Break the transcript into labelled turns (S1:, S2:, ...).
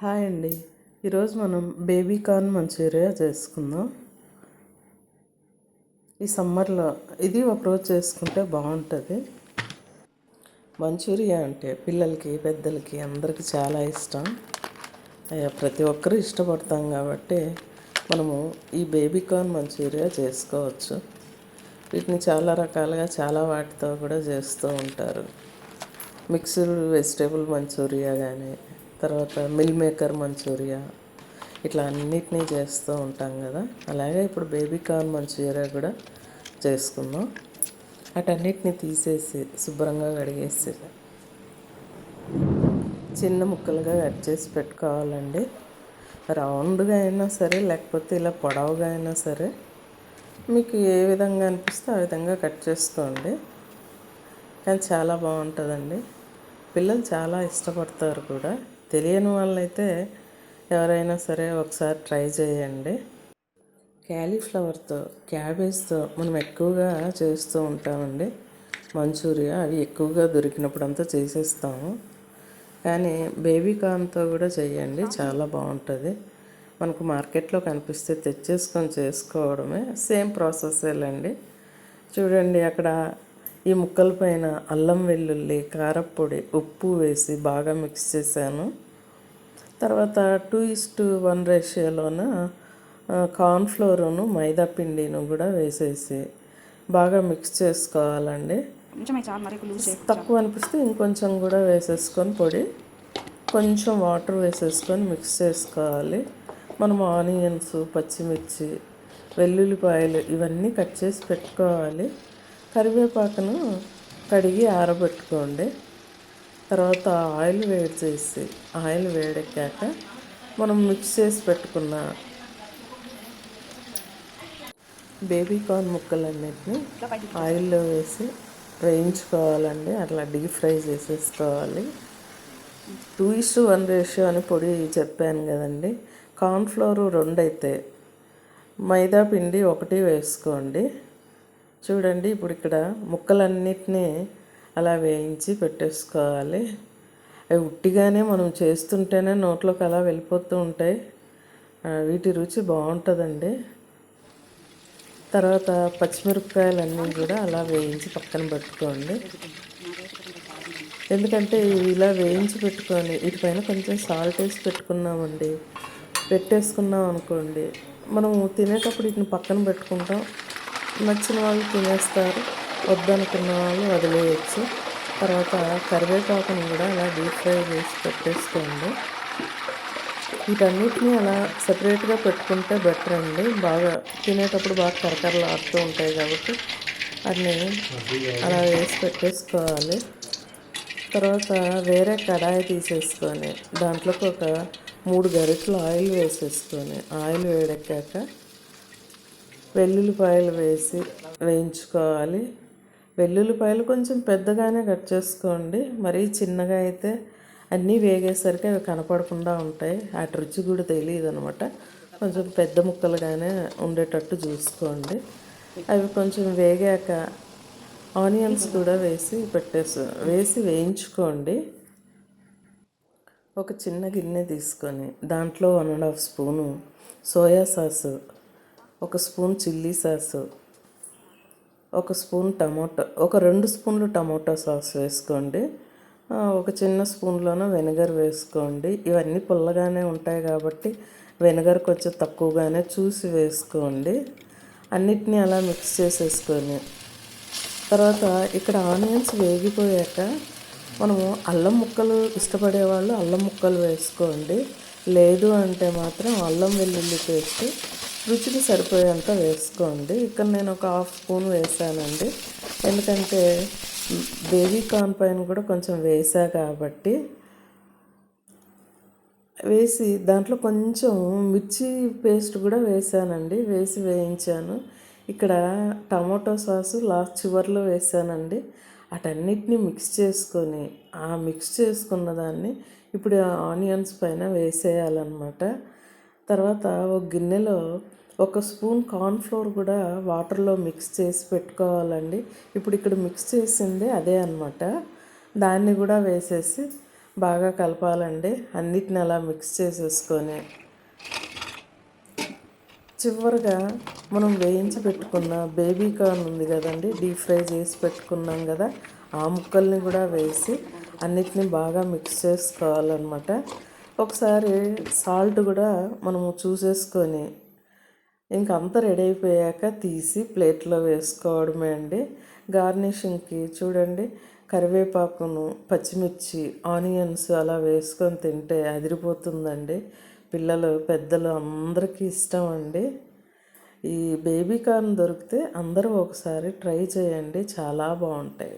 S1: Hi అండి. ఈరోజు మనం బేబీ కార్న్ మంచూరియా చేసుకుందాం. ఈ సమ్మర్లో ఇది ఒకరోజు చేసుకుంటే బాగుంటుంది. మంచూరియా అంటే పిల్లలకి పెద్దలకి అందరికీ చాలా ఇష్టం. ప్రతి ఒక్కరూ ఇష్టపడతాం కాబట్టి మనము ఈ బేబీ కార్న్ మంచూరియా చేసుకోవచ్చు. వీటిని చాలా రకాలుగా చాలా వాటితో కూడా చేస్తూ ఉంటారు. మిక్స్డ్ వెజిటేబుల్ మంచూరియా కానీ, తర్వాత మిల్ మేకర్ మంచూరియా, ఇట్లా అన్నిటినీ చేస్తూ ఉంటాం కదా. అలాగే ఇప్పుడు బేబీ కార్న్ మంచూరియా కూడా చేసుకుందాం. వాటన్నిటిని తీసేసి శుభ్రంగా కడిగేసి చిన్న ముక్కలుగా కట్ చేసి పెట్టుకోవాలండి. రౌండ్గా అయినా సరే, లేకపోతే ఇలా పొడవుగా అయినా సరే, మీకు ఏ విధంగా అనిపిస్తే ఆ విధంగా కట్ చేసుకోండి. కానీ చాలా బాగుంటుందండి. పిల్లలు చాలా ఇష్టపడతారు కూడా. తెలియని వాళ్ళైతే ఎవరైనా సరే ఒకసారి ట్రై చేయండి. క్యాలీఫ్లవర్తో, క్యాబేజ్తో మనం ఎక్కువగా చేస్తూ ఉంటామండి మంచూరియా. అవి ఎక్కువగా దొరికినప్పుడంతా చేసేస్తాము. కానీ బేబీ కార్న్తో కూడా చేయండి, చాలా బాగుంటుంది. మనకు మార్కెట్లో కనిపిస్తే తెచ్చేసుకొని చేసుకోవడమే, సేమ్ ప్రాసెస్సేలండి. చూడండి, అక్కడ ఈ ముక్కల పైన అల్లం వెల్లుల్లి, కారప్పొడి, ఉప్పు వేసి బాగా మిక్స్ చేశాను. తర్వాత 2:1 రేషియోలోన కార్న్ఫ్లోరును మైదా పిండిను కూడా వేసేసి బాగా మిక్స్ చేసుకోవాలండి. తక్కువ అనిపిస్తే ఇంకొంచెం కూడా వేసేసుకొని పొడి, కొంచెం వాటర్ వేసేసుకొని మిక్స్ చేసుకోవాలి. మనం ఆనియన్స్, పచ్చిమిర్చి, వెల్లుల్లిపాయలు ఇవన్నీ కట్ చేసి పెట్టుకోవాలి. కరివేపాకును కడిగి ఆరబెట్టుకోండి. తర్వాత ఆయిల్ వేడి చేసి, ఆయిల్ వేడెక్కాక మనం మిక్స్ చేసి పెట్టుకున్న బేబీ కార్న్ ముక్కలన్నిటిని ఆయిల్లో వేసి వేయించుకోవాలండి. అట్లా డీప్ ఫ్రై చేసేసుకోవాలి. 2:1 రేషియో అని పొడి చెప్పాను కదండి. కార్న్ఫ్లోర్ 2 అయితే మైదా పిండి 1 వేసుకోండి. చూడండి, ఇప్పుడు ఇక్కడ ముక్కలన్నిటినీ అలా వేయించి పెట్టేసుకోవాలి. అవి ఉట్టిగానే మనం చేస్తుంటేనే నోట్లోకి అలా వెళ్ళిపోతూ ఉంటాయి. వీటి రుచి బాగుంటుందండి. తర్వాత పచ్చిమిరపకాయలన్నీ కూడా అలా వేయించి పక్కన పెట్టుకోండి. ఎందుకంటే ఇలా వేయించి పెట్టుకొని వీటిపైన కొంచెం సాల్ట్ వేసి పెట్టేసుకున్నాం అనుకోండి, మనము తినేటప్పుడు వీటిని పక్కన పెట్టుకుంటాం. నచ్చిన వాళ్ళు తినేస్తారు, వద్దనుకున్న వాళ్ళు వదిలేయచ్చు. తర్వాత కరివేపాకును కూడా అలా డీప్ ఫ్రై చేసి పెట్టేసుకోండి. వీటన్నిటిని అలా సపరేట్గా పెట్టుకుంటే బెటర్ అండి. బాగా తినేటప్పుడు బాగా కరకరలు ఆడుతూ ఉంటాయి కాబట్టి అన్నీ అలా వేసి పెట్టేసుకోవాలి. తర్వాత వేరే కడాయి తీసేసుకొని దాంట్లోకి ఒక 3 గరిటెలు ఆయిల్ వేసేసుకొని, ఆయిల్ వేడెక్కాక వెల్లుల్లిపాయలు వేసి వేయించుకోవాలి. వెల్లుల్లిపాయలు కొంచెం పెద్దగానే కట్ చేసుకోండి. మరీ చిన్నగా అయితే అన్నీ వేగేసరికి అవి కనపడకుండా ఉంటాయి. వాటి రుచి కూడా తెలియదు అనమాట. కొంచెం పెద్ద ముక్కలుగానే ఉండేటట్టు చూసుకోండి. అవి కొంచెం వేగాక ఆనియన్స్ కూడా వేసి వేయించుకోండి. ఒక చిన్న గిన్నె తీసుకొని దాంట్లో 1.5 spoon soya sauce, 1 spoon chilli sauce, 1 spoon ఒక 2 స్పూన్లు టమాటో సాస్ వేసుకోండి. ఒక చిన్న స్పూన్లోనూ వెనిగర్ వేసుకోండి. ఇవన్నీ పుల్లగానే ఉంటాయి కాబట్టి వెనిగర్ కొంచెం తక్కువగానే చూసి వేసుకోండి. అన్నిటినీ అలా మిక్స్ చేసేసుకొని తర్వాత ఇక్కడ ఆనియన్స్ వేగిపోయాక మనము అల్లం ముక్కలు ఇష్టపడేవాళ్ళు అల్లం ముక్కలు వేసుకోండి. లేదు అంటే మాత్రం అల్లం వెల్లుల్లి పేస్ట్ రుచికి సరిపోయేంత వేసుకోండి. ఇక్కడ నేను ఒక 1/2 స్పూన్ వేసానండి. ఎందుకంటే బేబీ కార్న్ పైన కూడా కొంచెం వేసా కాబట్టి వేసి దాంట్లో కొంచెం మిర్చి పేస్ట్ కూడా వేసానండి. వేసి వేయించాను. ఇక్కడ టమాటో సాసు లాస్ట్ చివర్లో వేసానండి. వాటన్నిటిని మిక్స్ చేసుకొని ఆ మిక్స్ చేసుకున్న దాన్ని ఇప్పుడు ఆనియన్స్ పైన వేసేయాలన్నమాట. తర్వాత ఒక గిన్నెలో 1 స్పూన్ కార్న్ఫ్లోర్ కూడా వాటర్లో మిక్స్ చేసి పెట్టుకోవాలండి. ఇప్పుడు ఇక్కడ మిక్స్ చేసిందే అదే అనమాట. దాన్ని కూడా వేసేసి బాగా కలపాలండి. అన్నిటిని అలా మిక్స్ చేసేసుకొని చివరిగా మనం వేయించి పెట్టుకున్న బేబీ కార్న్ ఉంది కదండి, డీప్ ఫ్రై చేసి పెట్టుకున్నాం కదా, ఆ ముక్కల్ని కూడా వేసి అన్నిటినీ బాగా మిక్స్ చేసుకోవాలన్నమాట. ఒకసారి సాల్ట్ కూడా మనము చూసేసుకొని ఇంక అంతా రెడీ అయిపోయాక తీసి ప్లేట్లో వేసుకోవడమే అండి. గార్నిషింగ్కి చూడండి, కరివేపాకును, పచ్చిమిర్చి, ఆనియన్స్ అలా వేసుకొని తింటే అదిరిపోతుందండి. పిల్లలు పెద్దలు అందరికీ ఇష్టం అండి. ఈ బేబీ కార్న్ దొరికితే అందరూ ఒకసారి ట్రై చేయండి, చాలా బాగుంటాయి.